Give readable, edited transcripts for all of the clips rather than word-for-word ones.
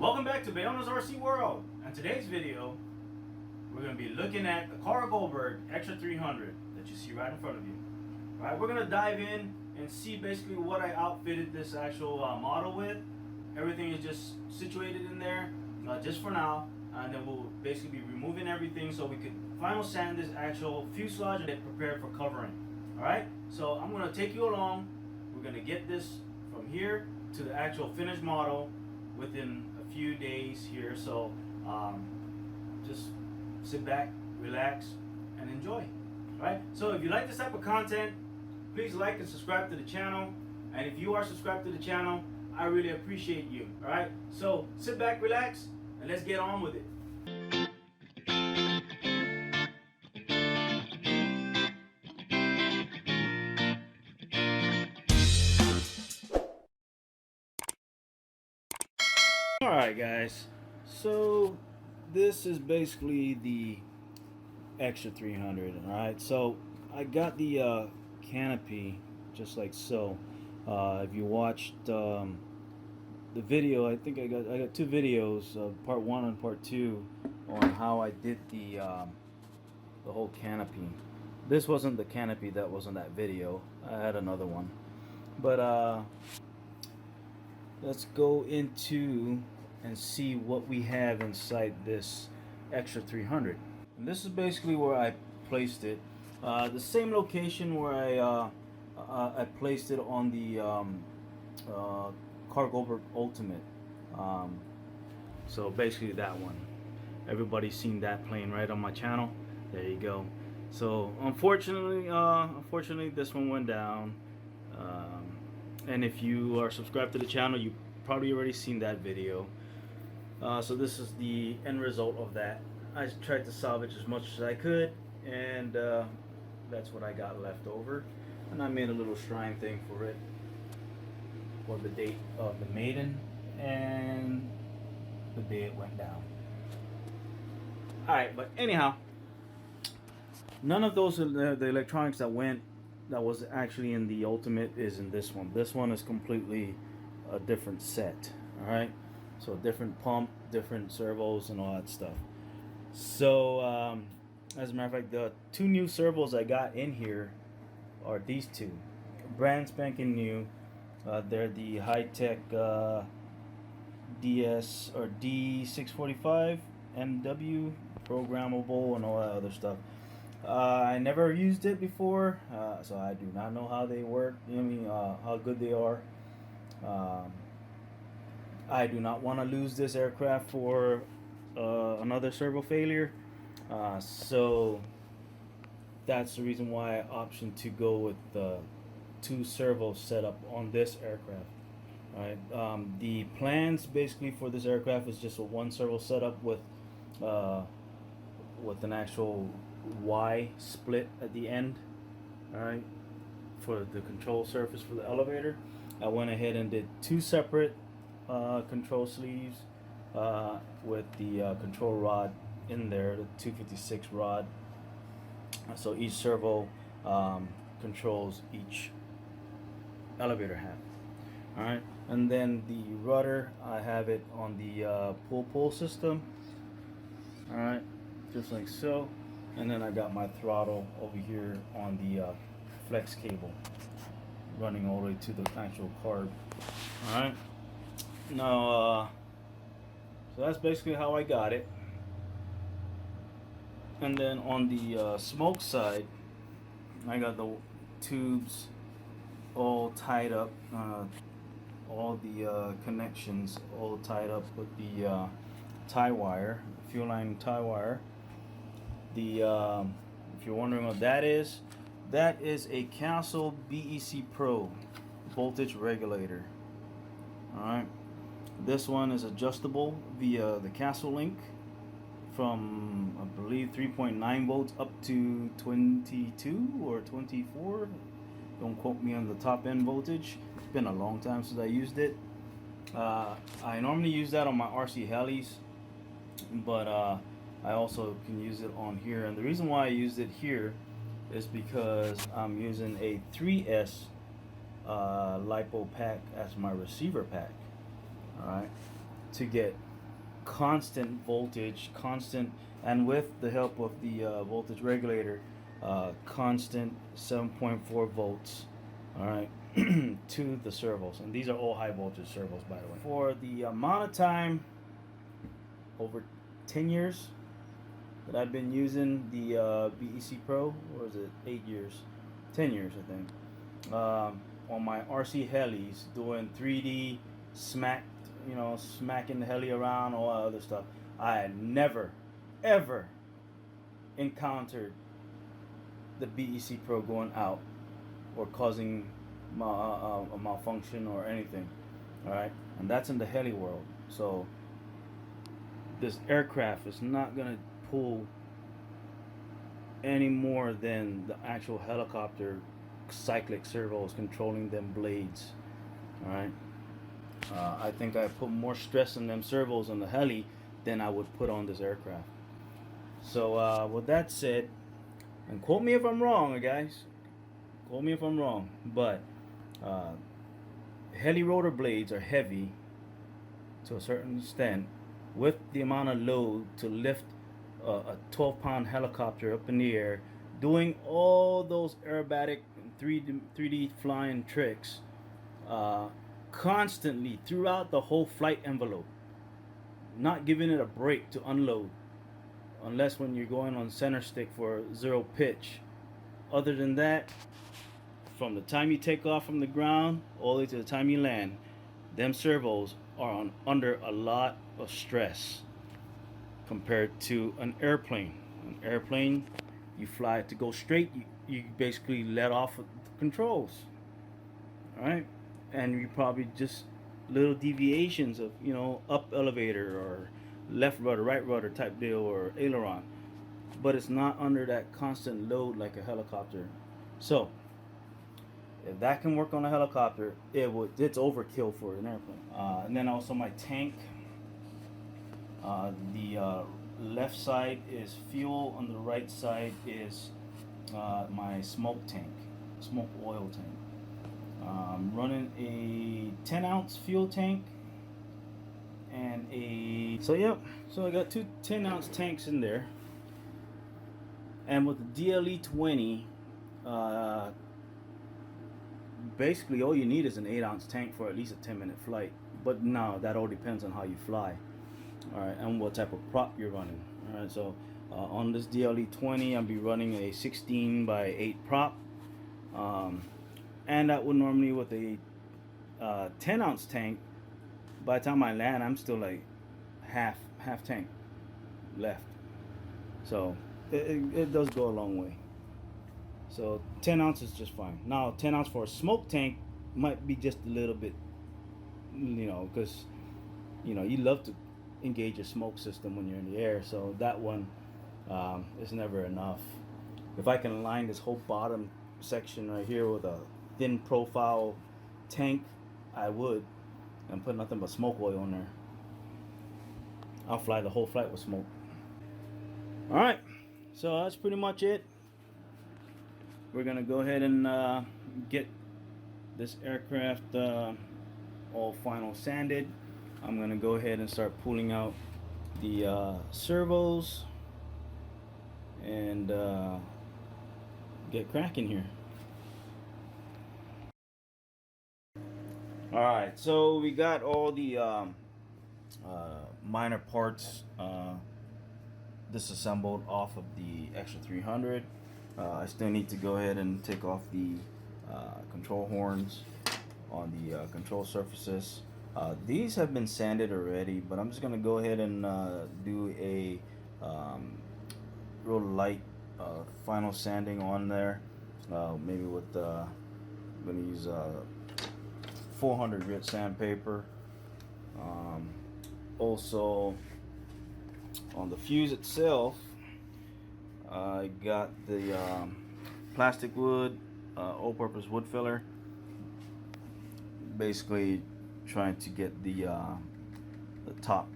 Welcome back to Bayona's RC World. In today's video, we're going to be looking at the car Goldberg Extra 300 that you see right in front of you. All right, we're going to dive in and see basically what I outfitted this actual model with. Everything is just situated in there just for now, and then we'll basically be removing everything so we could final sand this actual fuselage and get prepared for covering. All right, so I'm going to take you along. We're going to get this from here to the actual finished model within a few days here, so just sit back, relax, and enjoy. Right? So if you like this type of content, please like and subscribe to the channel. And if you are subscribed to the channel, I really appreciate you. Alright? So sit back, relax, and let's get on with it. Alright guys, so this is basically the Extra 300. Alright, so I got the canopy just like so. If you watched the video, I think I got two videos, part 1 and part 2, on how I did the whole canopy. This wasn't the canopy that was in that video. I had another one, but let's go into and see what we have inside this Extra 300. And this is basically where I placed it. The same location where I placed it on the car Goldberg Ultimate. So basically that one. Everybody's seen that plane right on my channel. There you go. So unfortunately this one went down. And if you are subscribed to the channel, you probably already seen that video. So this is the end result of that. I tried to salvage as much as I could, and that's what I got left over. And I made a little shrine thing for it, for the date of the maiden and the day it went down. Alright, but anyhow, none of those the electronics that was actually in the Ultimate is in this one. This one is completely a different set. Alright, so different pump, different servos, and all that stuff. So as a matter of fact, the two new servos I got in here are these two, brand spanking new. They're the high-tech DS or D645 MW, programmable and all that other stuff. I never used it before, so I do not know how they work. You know what I mean? How good they are. I do not want to lose this aircraft for another servo failure, so that's the reason why I optioned to go with the two servos set up on this aircraft. Alright, the plans basically for this aircraft is just a one servo setup with an actual Y split at the end. Alright, for the control surface for the elevator, I went ahead and did two separate control sleeves with the control rod in there, the 256 rod. So each servo controls each elevator hat. Alright, and then the rudder, I have it on the pull system. Alright, just like so. And then I got my throttle over here on the flex cable running all the way to the actual carb. Alright, now so that's basically how I got it. And then on the smoke side, I got the tubes all tied up, all the connections all tied up with the tie wire, fuel line tie wire. The if you're wondering what that is a Castle Bec Pro voltage regulator. Alright, this one is adjustable via the Castle link from, I believe, 3.9 volts up to 22 or 24. Don't quote me on the top end voltage. It's been a long time since I used it. I normally use that on my RC helis, but I also can use it on here. And the reason why I used it here is because I'm using a 3S LiPo pack as my receiver pack. Alright, to get constant voltage, constant, and with the help of the voltage regulator, constant 7.4 volts. All right, to the servos, and these are all high voltage servos, by the way. For the amount of time, over 10 years that I've been using the Bec Pro, or is it 8 years? 10 years, I think. On my RC helis, doing 3D smack, smacking the heli around, all that other stuff. I had never, ever encountered the Bec Pro going out or causing a malfunction or anything. All right, and that's in the heli world. So this aircraft is not gonna pull any more than the actual helicopter cyclic servos controlling them blades. All right. I think I put more stress on them servos on the heli than I would put on this aircraft. So with that said, and quote me if I'm wrong, guys. Quote me if I'm wrong, but heli rotor blades are heavy to a certain extent, with the amount of load to lift a 12-pound helicopter up in the air, doing all those aerobatic 3D flying tricks constantly throughout the whole flight envelope, not giving it a break to unload, unless when you're going on center stick for zero pitch. Other than that, from the time you take off from the ground all the way to the time you land, them servos are under a lot of stress compared to an airplane. An airplane, you fly to go straight, you basically let off the controls. All right, and you probably just little deviations of up elevator or left rudder, right rudder type deal, or aileron, but it's not under that constant load like a helicopter. So if that can work on a helicopter, it's overkill for an airplane. And then also my tank. The left side is fuel, on the right side is my smoke tank, smoke oil tank. I'm running a 10-ounce fuel tank and so I got two 10-ounce tanks in there. And with the DLE 20, basically all you need is an 8-ounce tank for at least a 10-minute flight. But now that all depends on how you fly, all right, and what type of prop you're running. All right, so on this DLE 20, I'll be running a 16 by 8 prop, and that would normally, with a 10-ounce tank, by the time I land, I'm still like half tank left. So it does go a long way. So 10 ounces is just fine. Now 10 ounce for a smoke tank might be just a little bit, because you love to engage your smoke system when you're in the air. So that one is never enough. If I can line this whole bottom section right here with a thin profile tank, I would, and put nothing but smoke oil in there. I'll fly the whole flight with smoke. All right, so that's pretty much it. We're gonna go ahead and get this aircraft all final sanded. I'm gonna go ahead and start pulling out the servos and get cracking here. All right, so we got all the minor parts disassembled off of the Extra 300. I still need to go ahead and take off the control horns on the control surfaces. These have been sanded already, but I'm just going to go ahead and do a real light final sanding on there. Maybe with I'm going to use 400 grit sandpaper. Also, on the fuse itself, I got the plastic wood, all-purpose wood filler. Basically, trying to get the top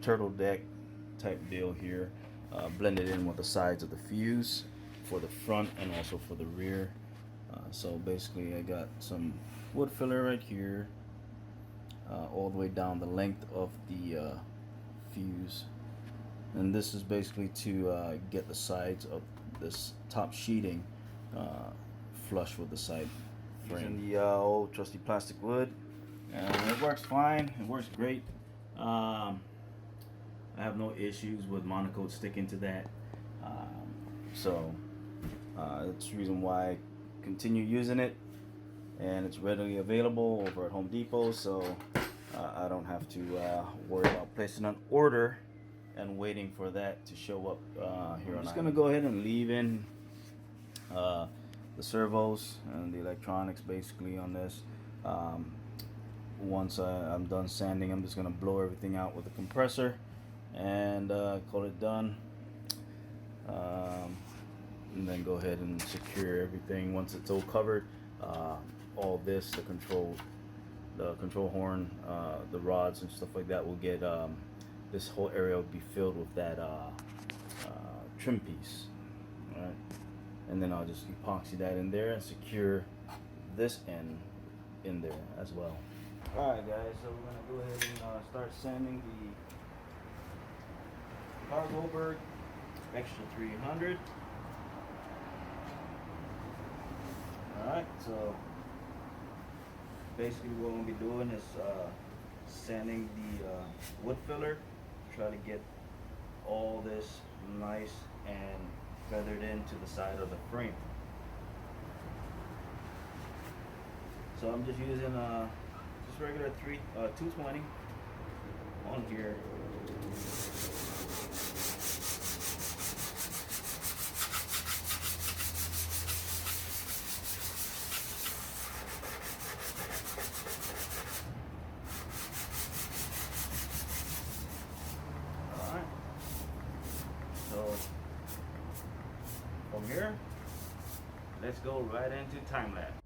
turtle deck type deal here blended in with the sides of the fuse for the front and also for the rear. So basically, I got some wood filler right here, all the way down the length of the fuse. And this is basically to get the sides of this top sheeting flush with the side frame. Using the old trusty plastic wood, and it works fine. It works great. I have no issues with monocoat sticking to that. So that's the reason why I continue using it, and it's readily available over at Home Depot, so I don't have to worry about placing an order and waiting for that to show up here. I'm just gonna go ahead and leave in the servos and the electronics basically on this. Once I'm done sanding, I'm just gonna blow everything out with the compressor and call it done. And then go ahead and secure everything once it's all covered. All this, the control horn, the rods and stuff like that will get this whole area will be filled with that trim piece. All right, and then I'll just epoxy that in there and secure this end in there as well. All right, guys, so we're gonna go ahead and start sanding the Goldberg Extra 300. Alright, so basically what I'm going to be doing is sanding the wood filler, try to get all this nice and feathered into the side of the frame. So I'm just using just regular 220 on here. From here, let's go right into time lapse.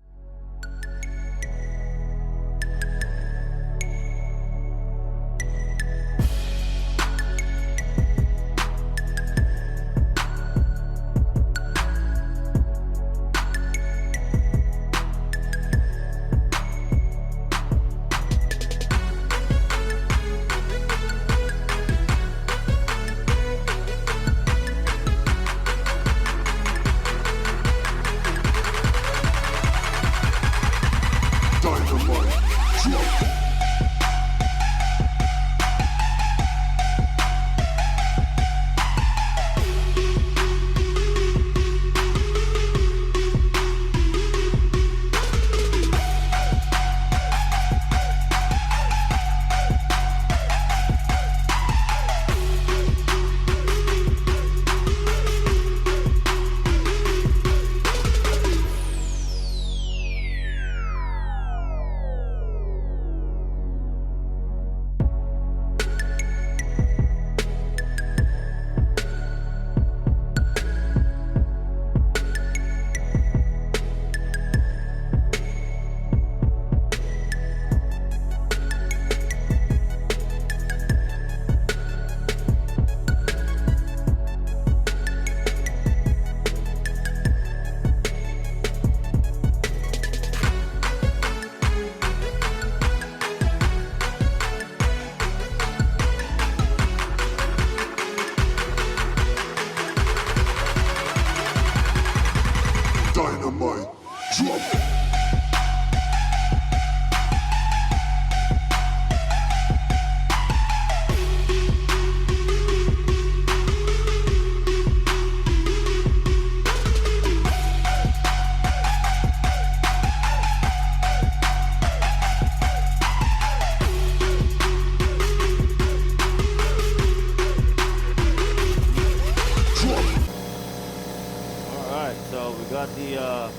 Got the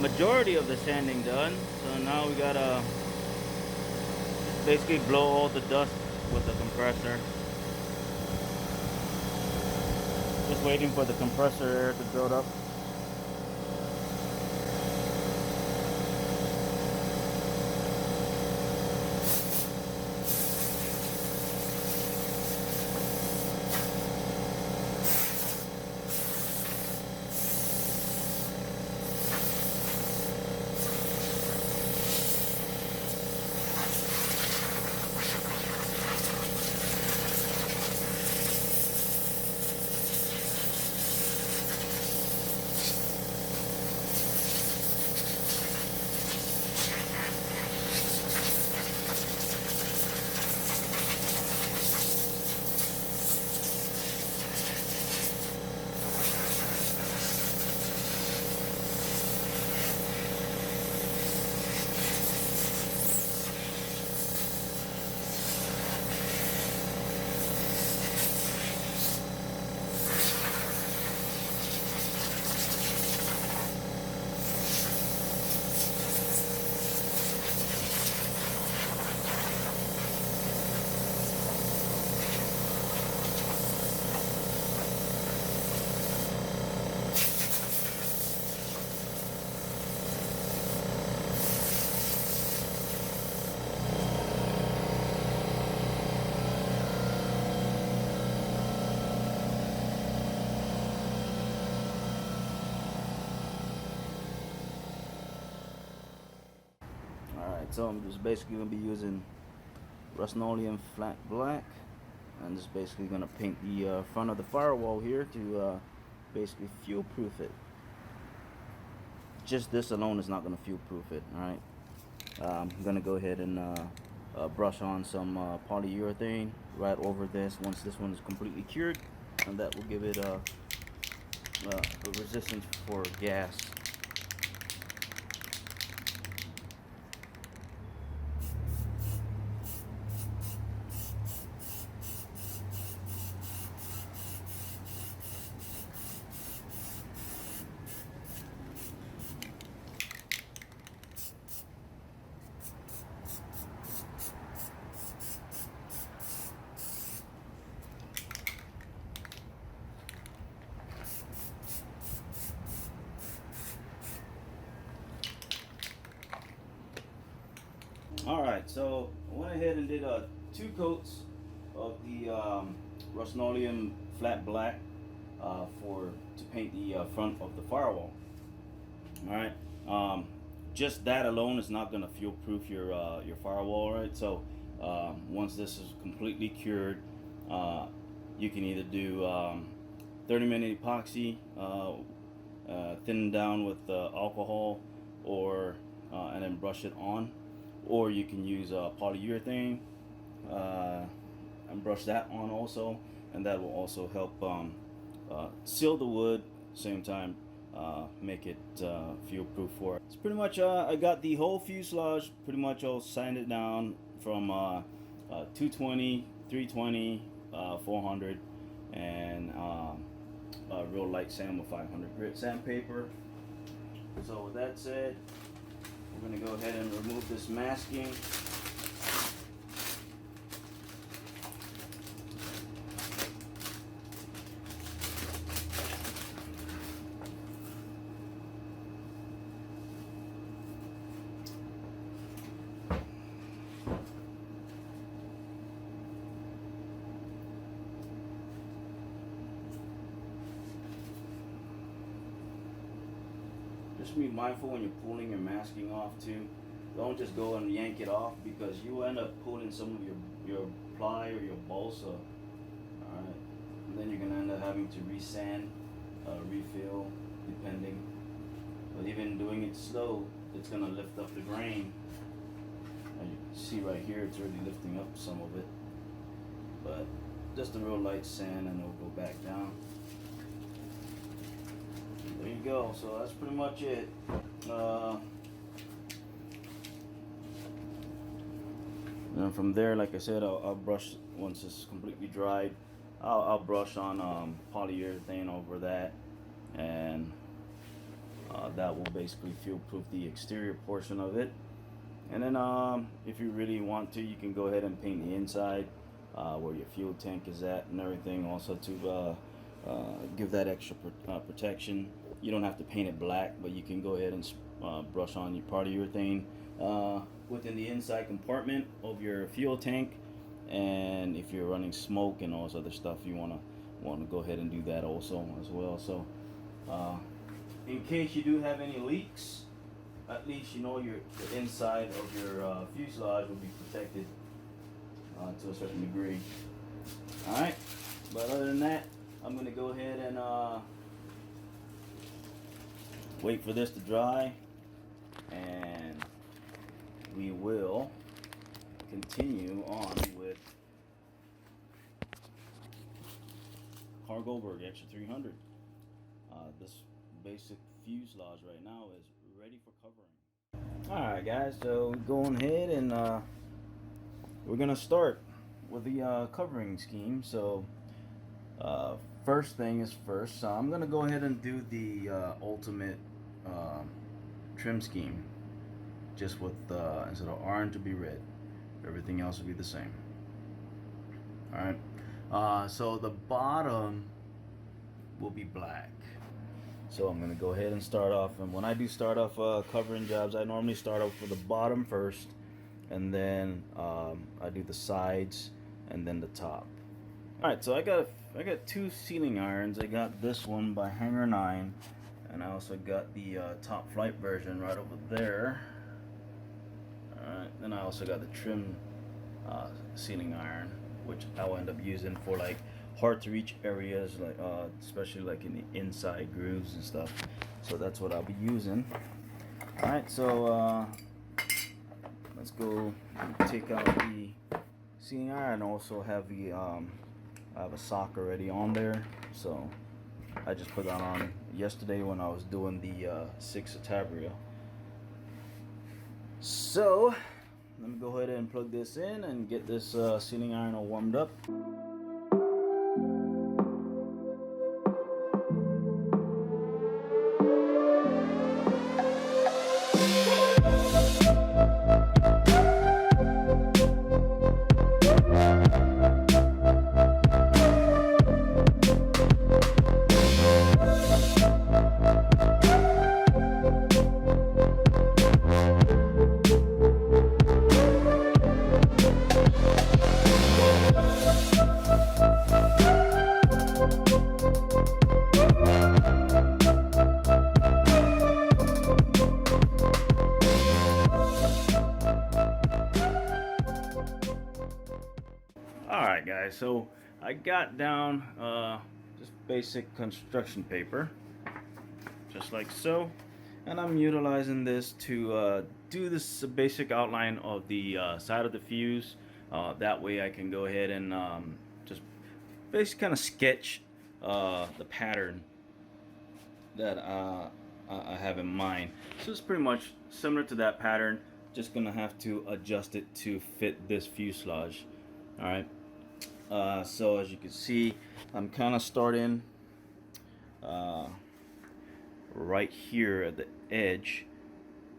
majority of the sanding done, so now we gotta basically blow all the dust with the compressor. Just waiting for the compressor air to build up. so I'm just basically gonna be using Rust-Oleum flat black, and just basically gonna paint the front of the firewall here to basically fuel proof it. Just this alone is not gonna fuel proof it. All right, I'm gonna go ahead and brush on some polyurethane right over this once this one is completely cured, and that will give it a resistance for gas. Alright, so I went ahead and did 2 coats of the Rust-Oleum flat black to paint the front of the firewall. Alright, just that alone is not going to fuel proof your firewall, right? So once this is completely cured, you can either do 30-minute epoxy, thin down with alcohol, or and then brush it on. Or you can use polyurethane and brush that on also, and that will also help seal the wood, same time make it fuel proof for it. It's pretty much I got the whole fuselage pretty much all sanded down from 220, 320, 400, and real light sand with 500 grit sandpaper. So with that said, we're going to go ahead and remove this masking. Just be mindful when you're pulling your masking off too. Don't just go and yank it off, because you end up pulling some of your ply or your balsa. Alright. And then you're gonna end up having to resand, refill, depending. But even doing it slow, it's gonna lift up the grain. As you can see right here, it's already lifting up some of it. But just a real light sand, and it'll go back down. There you go. So that's pretty much it. And from there, like I said, I'll brush once it's completely dried. I'll brush on polyurethane over that, and that will basically fuel proof the exterior portion of it. And then if you really want to, you can go ahead and paint the inside where your fuel tank is at and everything, also to give that extra protection. You don't have to paint it black, but you can go ahead and brush on your polyurethane within the inside compartment of your fuel tank. And if you're running smoke and all this other stuff, you want to go ahead and do that also as well. So in case you do have any leaks, at least you know the inside of your fuselage will be protected to a certain degree. Alright, but other than that, I'm going to go ahead and wait for this to dry, and we will continue on with Goldberg Extra 300. This basic fuselage right now is ready for covering. Alright guys, so going ahead and we're gonna start with the covering scheme. So first thing is first, so I'm gonna go ahead and do the ultimate trim scheme, just with instead of orange to be red. Everything else will be the same. Alright, so the bottom will be black. So I'm gonna go ahead and start off, and when I do start off covering jobs, I normally start off with the bottom first, and then I do the sides and then the top. Alright, so I got 2 sealing irons. I got this one by Hanger 9, and I also got the top flight version right over there. Alright, then I also got the trim sealing iron, which I'll end up using for like hard to reach areas, like especially like in the inside grooves and stuff. So that's what I'll be using. Alright, so let's go take out the sealing iron. I also have the I have a sock already on there, so I just put that on yesterday when I was doing the 6 Tabria. So let me go ahead and plug this in and get this sealing iron all warmed up. Alright guys, so I got down just basic construction paper, just like so, and I'm utilizing this to do this basic outline of the side of the fuse. That way I can go ahead and just basically kind of sketch the pattern that I have in mind. So it's pretty much similar to that pattern, just gonna have to adjust it to fit this fuselage. Alright, so as you can see, I'm kind of starting right here at the edge,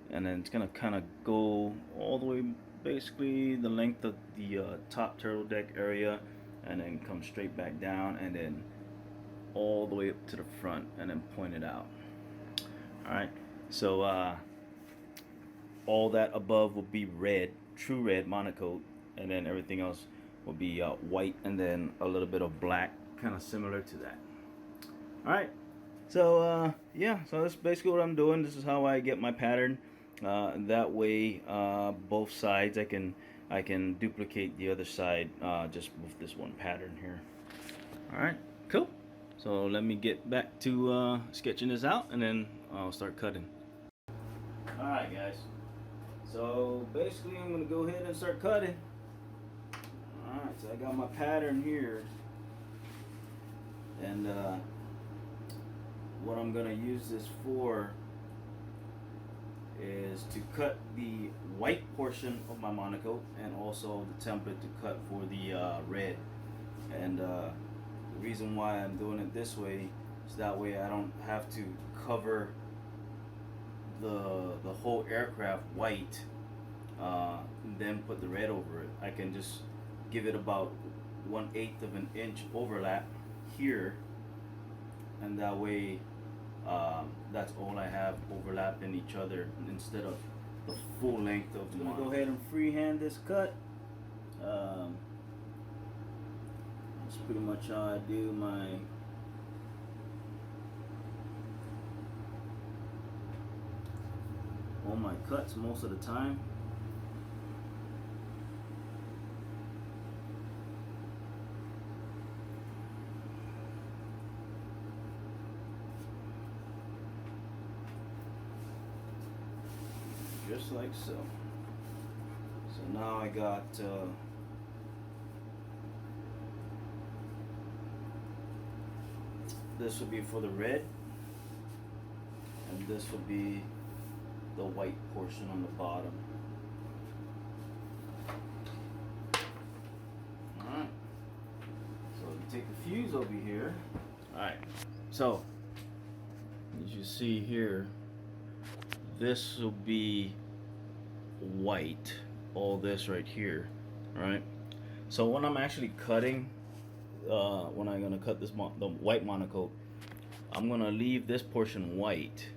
and then it's gonna kind of go all the way, basically the length of the top turtle deck area, and then come straight back down, and then all the way up to the front, and then point it out. Alright, so all that above will be red, true red monocoat, and then everything else will be white, and then a little bit of black, kind of similar to that. Alright, so yeah, so that's basically what I'm doing. This is how I get my pattern. That way both sides I can duplicate the other side just with this one pattern here. Alright, cool. So let me get back to sketching this out, and then I'll start cutting. Alright guys, so basically I'm going to go ahead and start cutting. Alright, so I got my pattern here, and what I'm going to use this for is to cut the white portion of my monocoat, and also the template to cut for the red. And the reason why I'm doing it this way is that way I don't have to cover the whole aircraft white and then put the red over it. I can just give it about 1/8 of an inch overlap here, and that way that's all I have overlapping each other instead of the full length of the model. Go ahead and freehand this cut. That's pretty much how I do all my cuts most of the time. Just like so. So now I got this will be for the red, and this will be the white portion on the bottom. Alright, so you take the fuse over here. Alright, so as you see here, this will be white, all this right here. Alright, so when I'm actually cutting, when I'm gonna cut this the white monocoat, I'm gonna leave this portion white.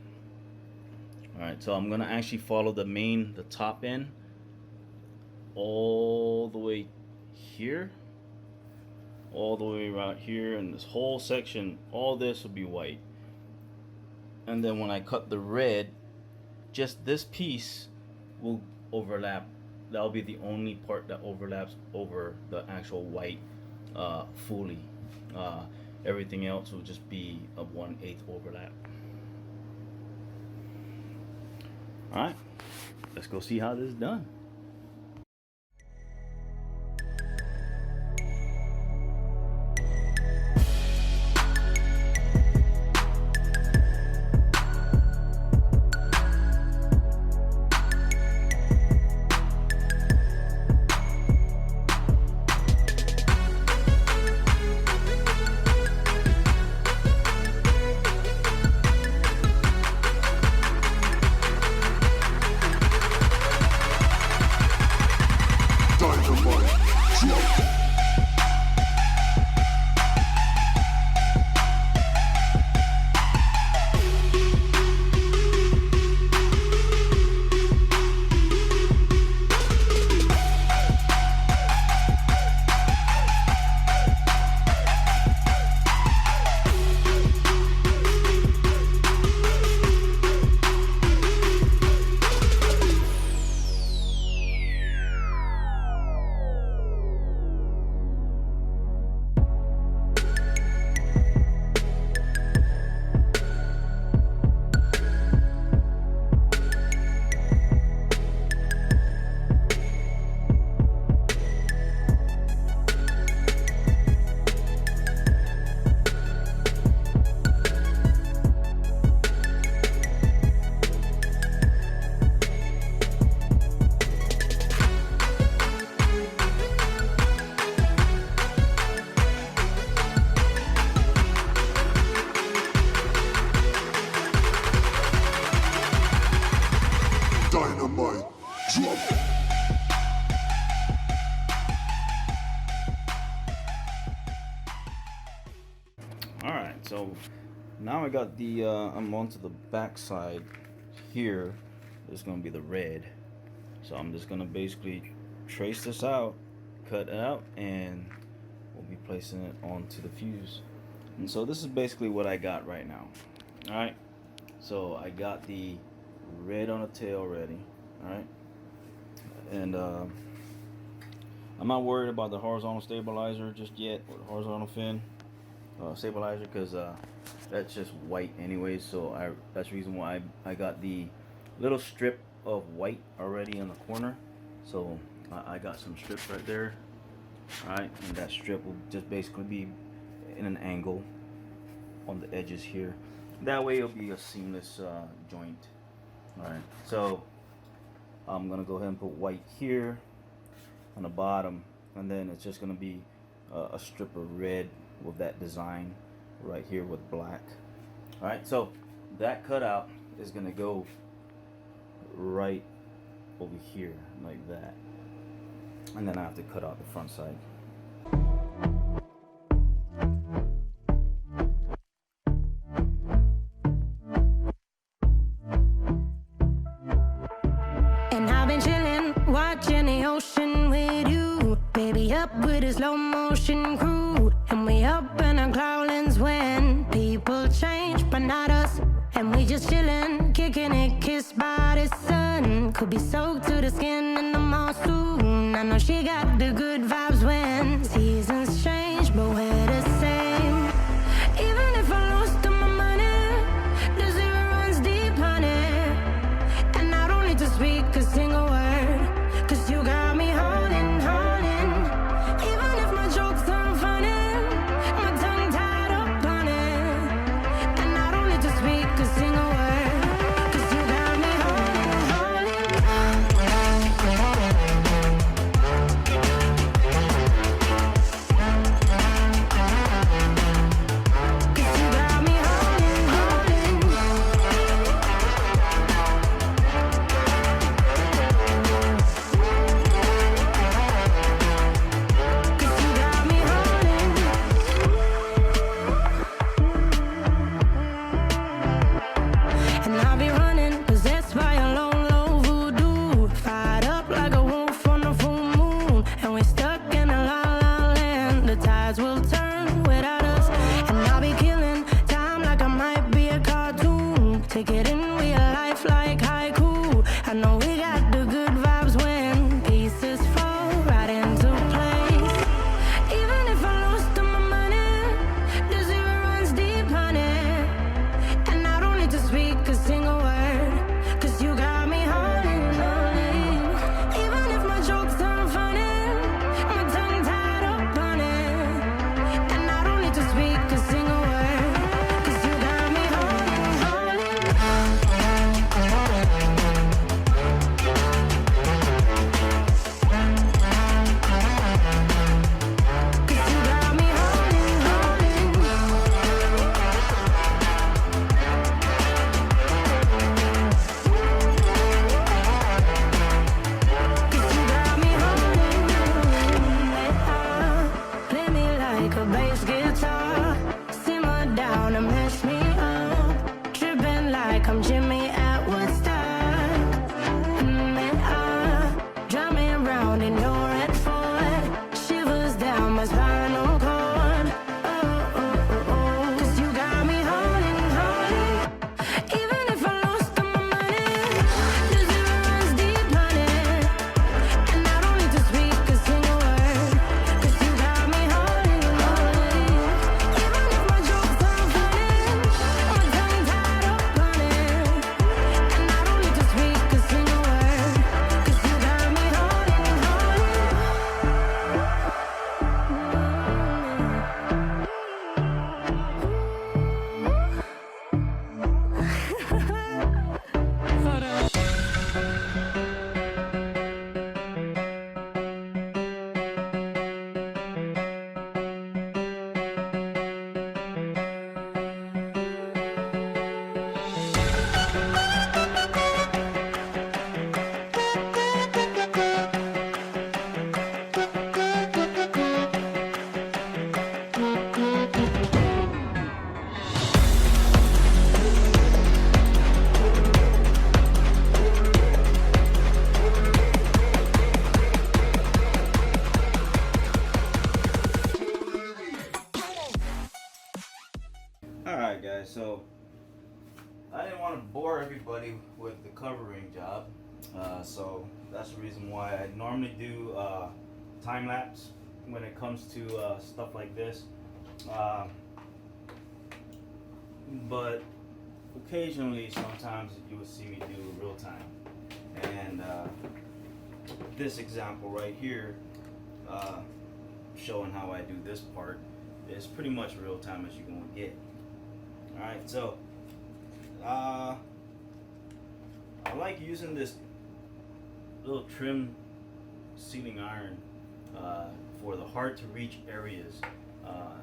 Alright, so I'm gonna actually follow the top end all the way here, all the way right here, and this whole section, all this will be white. And then when I cut the red, just this piece will overlap that'll be the only part that overlaps over the actual white fully. Everything else will just be a 1/8 overlap. All right, let's go see how this is done. Alright, so now I got the I'm onto the back side here. It's gonna be the red. So I'm just gonna basically trace this out, cut it out, and we'll be placing it onto the fuse. And so this is basically what I got right now. Alright, so I got the red on the tail ready. Alright, and I'm not worried about the horizontal stabilizer just yet, or the horizontal fin stabilizer, because that's just white anyways. So that's the reason why I got the little strip of white already in the corner. So I got some strips right there. Alright, and that strip will just basically be in an angle on the edges here. That way it'll be a seamless joint. Alright, so I'm gonna go ahead and put white here on the bottom, and then it's just gonna be a strip of red with that design right here with black. Alright, so that cutout is gonna go right over here like that, and then I have to cut out the front side. And I've been chilling, watching the ocean with you, baby, up with a slow motion crew. And we up in our clouds when people change, but not us. And we just chillin', kicking it, kissed by the sun. Could be soaked to the skin in the mall soon. I know she got the good vibes when seasons change, but we're the same. Even if I lost all my money, the zero runs deep, honey. And I don't need to speak a single word, 'cause you got me holding, holding. Even if my jokes aren't funny, my tongue tied up on it. And I don't need to speak a single word, 'cause you got me holding, holding. 'Cause you got me holding, holding. 'Cause you got me holding. And I'll be running, possessed by a low, low voodoo. Fired up like a wolf on a full moon. And we're stuck in a la la land. The tides will turn without us. And I'll be killing time like I might be a cartoon. Take it in real life like haiku. I know we got the good vibes when peace guys, so I didn't want to bore everybody with the covering job, so that's the reason why I normally do time lapse when it comes to stuff like this, but occasionally sometimes you will see me do real time, and this example right here, showing how I do this part, is pretty much real time as you're gonna get. Alright, so I like using this little trim sealing iron for the hard to reach areas,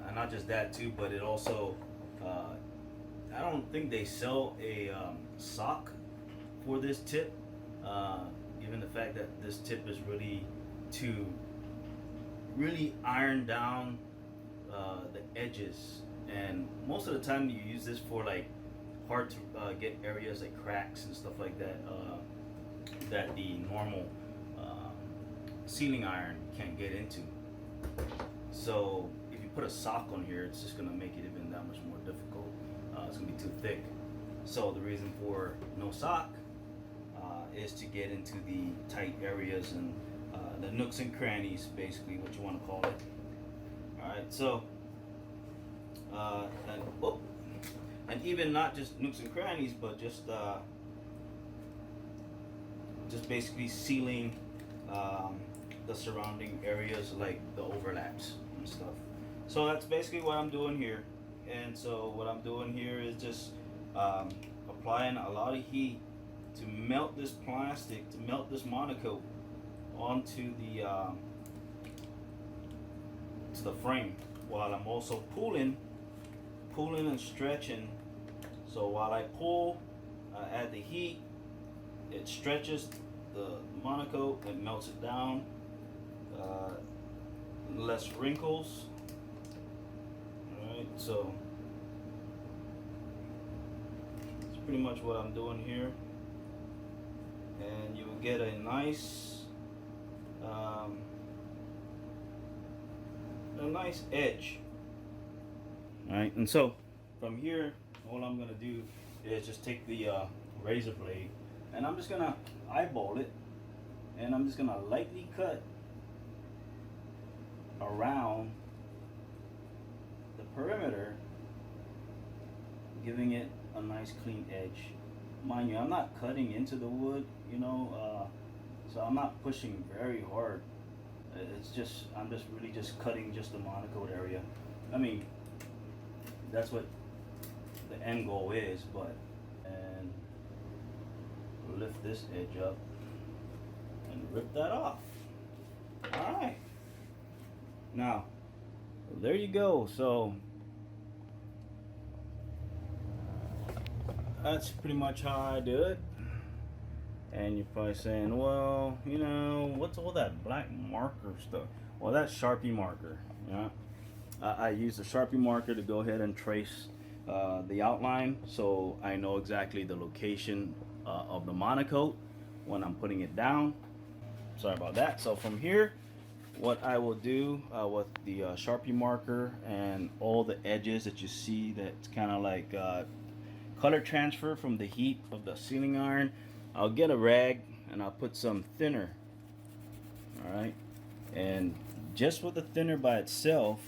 and not just that too, but it also I don't think they sell a sock for this tip, given the fact that this tip is really to iron down the edges, and most of the time you use this for like hard to get areas like cracks and stuff like that, that the normal sealing iron can't get into. So if you put a sock on here, it's just gonna make it even that much more difficult. It's gonna be too thick. So the reason for no sock is to get into the tight areas and the nooks and crannies, basically what you want to call it. Alright, so and even not just nooks and crannies, but just basically sealing the surrounding areas, like the overlaps and stuff. So that's basically what I'm doing here. And so what I'm doing here is just applying a lot of heat to melt this plastic, to melt this monocoat onto the frame, while I'm also pulling and stretching. So while I pull, add the heat, it stretches the monocoat and melts it down. Less wrinkles. Alright, so that's pretty much what I'm doing here, and you will get a nice edge. Alright, and so from here, all I'm gonna do is just take the razor blade, and I'm just gonna eyeball it, and I'm just gonna lightly cut around the perimeter, giving it a nice clean edge. Mind you, I'm not cutting into the wood, so I'm not pushing very hard. It's just, I'm just really just cutting just the monocoat area. I mean, that's what the end goal is, but, and lift this edge up and rip that off. Alright. Now, there you go. So that's pretty much how I do it. And you're probably saying, well, what's all that black marker stuff? Well, that's Sharpie marker. Yeah, I use the Sharpie marker to go ahead and trace the outline, so I know exactly the location of the monocoat when I'm putting it down. Sorry about that. So from here, what I will do with the Sharpie marker and all the edges that you see, that's kind of like color transfer from the heat of the sealing iron, I'll get a rag and I'll put some thinner. Alright, and just with the thinner by itself,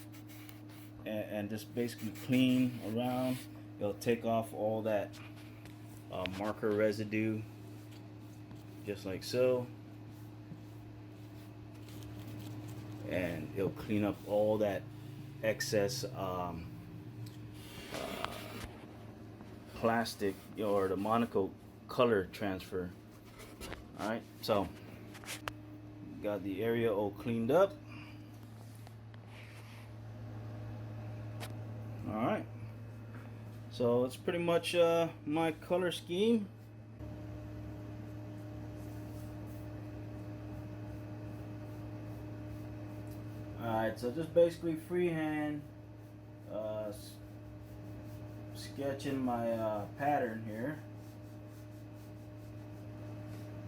and just basically clean around, it'll take off all that marker residue, just like so, and it'll clean up all that excess plastic or the monocoat color transfer. Alright, so got the area all cleaned up. Alright, so it's pretty much my color scheme. Alright, so just basically freehand sketching my pattern here.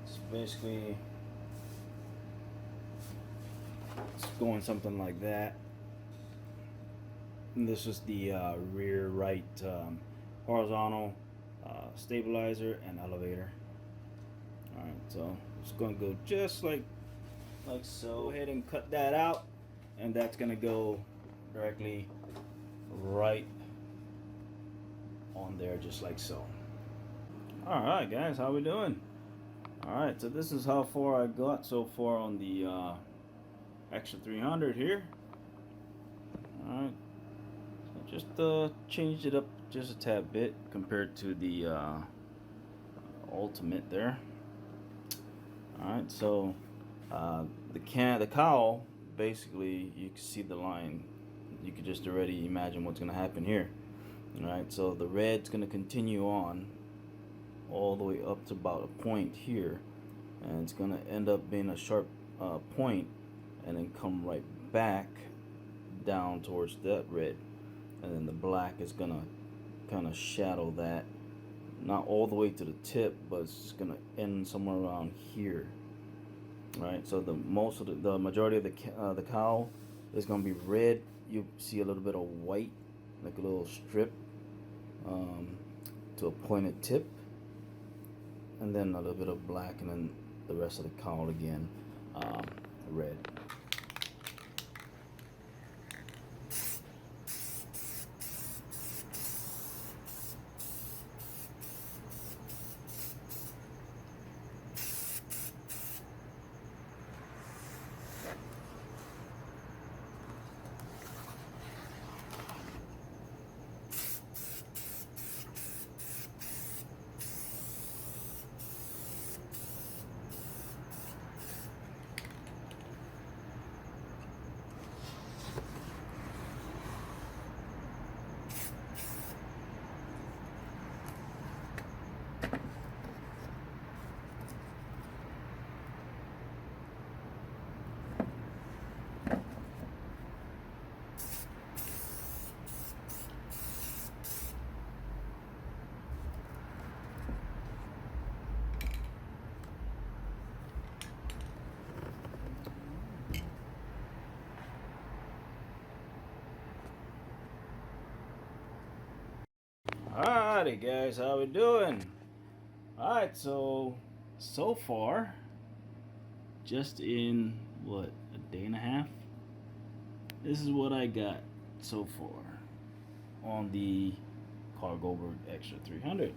It's basically going something like that. And this is the rear right horizontal stabilizer and elevator. Alright, so it's going to go just like so. Go ahead and cut that out, and that's going to go directly right on there, just like so. Alright guys, how we doing? Alright, so this is how far I got so far on the Extra 300 here. Alright, so just changed it up just a tad bit compared to the Ultimate there. Alright, so the cowl, basically you can see the line. You could just already imagine what's going to happen here. Alright, so the red's going to continue on all the way up to about a point here, and it's going to end up being a sharp point, and then come right back down towards that red, and then the black is going to kind of shadow that, not all the way to the tip, but it's going to end somewhere around here. Right, so the majority of the cowl is going to be red. You see a little bit of white, like a little strip to a pointed tip, and then a little bit of black, and then the rest of the cowl again red. Alrighty guys, how we doing? Alright, so far, just in what, a day and a half, this is what I got so far on the Goldberg Extra 300.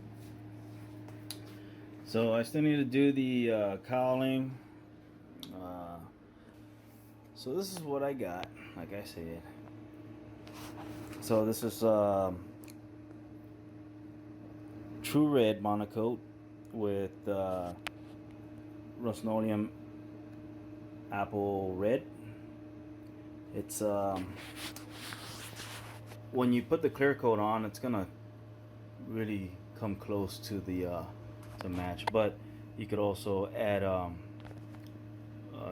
So I still need to do the cowling. So this is what I got, like I said. So this is True Red monocoat with Rust-Oleum Apple Red. It's when you put the clear coat on, it's gonna really come close to the to match, but you could also add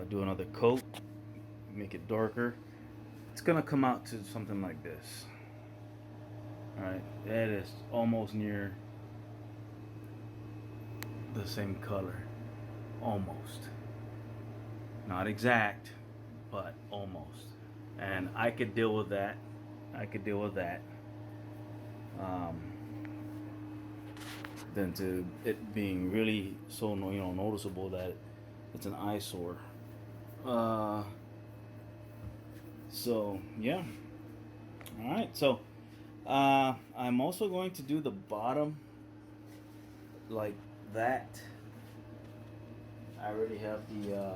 do another coat, make it darker. It's gonna come out to something like this. Alright, that is almost near the same color. Almost. Not exact, but almost. And I could deal with that. Than to it being really so noticeable that it's an eyesore. So yeah. Alright, so I'm also going to do the bottom like that. I already have the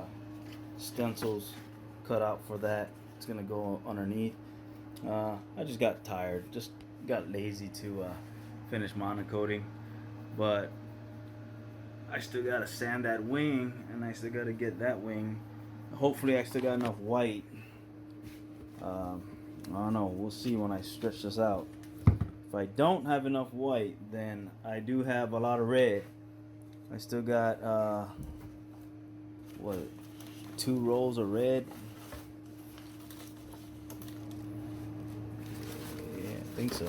stencils cut out for that. It's gonna go underneath. I just got tired, just got lazy to finish monocoating, but I still gotta sand that wing, and I still gotta get that wing. Hopefully I still got enough white. I don't know, we'll see when I stretch this out. If I don't have enough white, then I do have a lot of red. I still got what, 2 rolls of red. Yeah, I think so.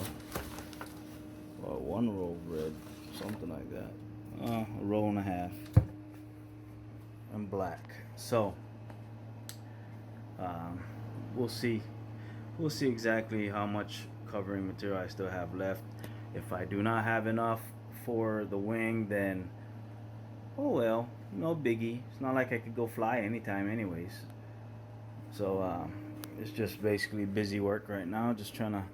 Or 1 roll of red, something like that. A roll and a half. And black. So we'll see exactly how much covering material I still have left. If I do not have enough for the wing, then oh well, no biggie. It's not like I could go fly anytime anyways. So it's just basically busy work right now, just trying to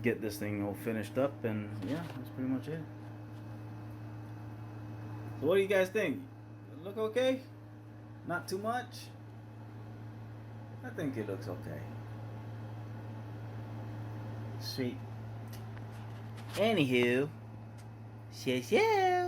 get this thing all finished up, and yeah, that's pretty much it. So what do you guys think? Look okay? Not too much? I think it looks okay. Sweet. Anywho, yeah.